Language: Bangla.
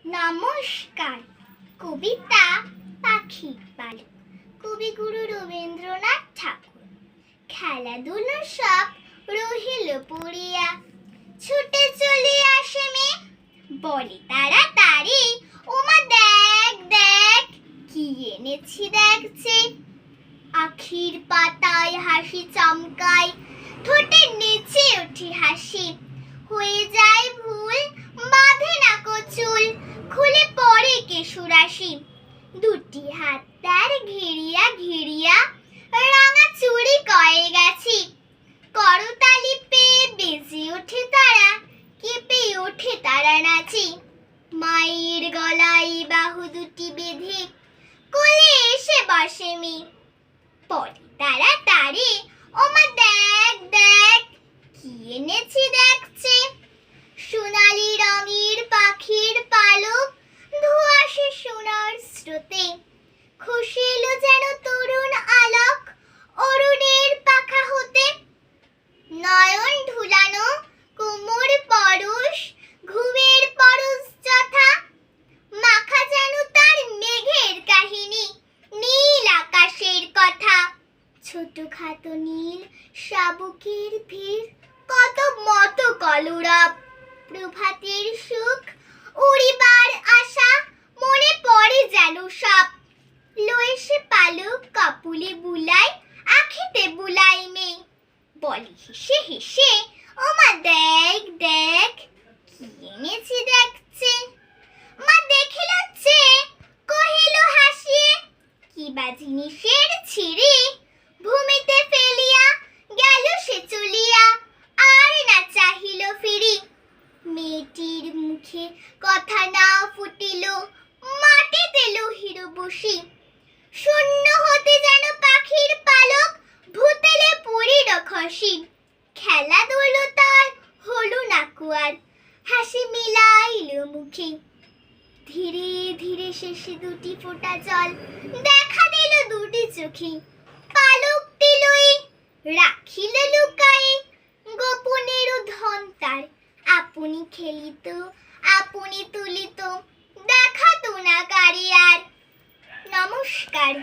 নমস্কার। কবিতা পাখির পালক, কবিগুরু রবীন্দ্রনাথ ঠাকুর। খেলাধুলো সব রহিল পড়িয়া, ছুটে চলে আসে মেয়ে, বলে তাড়াতাড়ি ওমা দেখ দেখ কি এনেছি দেখছে। আখির পাতায় হাসি চমকায়, ঠোঁটের নিচে ওঠে হাসি, হয়ে যায় ভুল বাঁধে না চুল, খুলে পড়ে কেশুরাশি। দুটি হাত তার ঘিরিয়া ঘিরিয়া রাঙা চুড়ি কয়ে গেছি, করতালি পেয়ে বেজে ওঠে তারা, কেঁপে ওঠে তারা নাচি। মায়ের গলায় বাহু দুটি বেঁধে কোলে এসে বসে মেয়ে, পরে তাড়াতাড়ি ওমা দেখ দেখ কি এনেছি দেখছে। সোনালি রঙের পাখির পালক ধোঁয়াশে সোনার স্রোতে, খসে এলো যেন তরুণ আলোক অরুণের পাখা হতে। নয়ন ঢুলানো কোমর পরশ, ঘুমের পরশ যথা, মাখা যেন তার মেঘের কাহিনী, নীল আকাশের কথা। ছোটখাটো নীল শাবকের ভিড়, কত মত কলরব, প্রভাতের সুখ উড়িবার আশা, মনে পড়ে যেন সব। লয়ে সে পালক কপুলে বুলায়, আখিতে বুলাই মেয়ে, বলে হেসে হেসে ওমা দেখ দেখ কি এনেছি দেখছে। মা দেখিল চেয়ে কহিল হাসিয়ে, কি বা জিনিসের ছিঁড়ে ভূমিতে ফেলিয়া গেল সে চলিয়া, আর না চাহিল ফিরি। মেয়েটির মুখে কথা না ফুটিল, মাটিতে লোহির বসি, শূন্য হতে যেন পাখির পালক ভূতেলে পড়িল খসি। খেলাধুলো তার হলো না কুয়ার, হাসি মিলাইল মুখে, ধীরে ধীরে শেষে দুটি ফোঁটা জল দেখা দিল দুটি চোখে। পালকটি লয়ে রাখিল লুকায়ে, গোপনের ধন তার আপনি খেলিত আপনি তুলিত, দেখাতো না কারে আর। নমস্কার।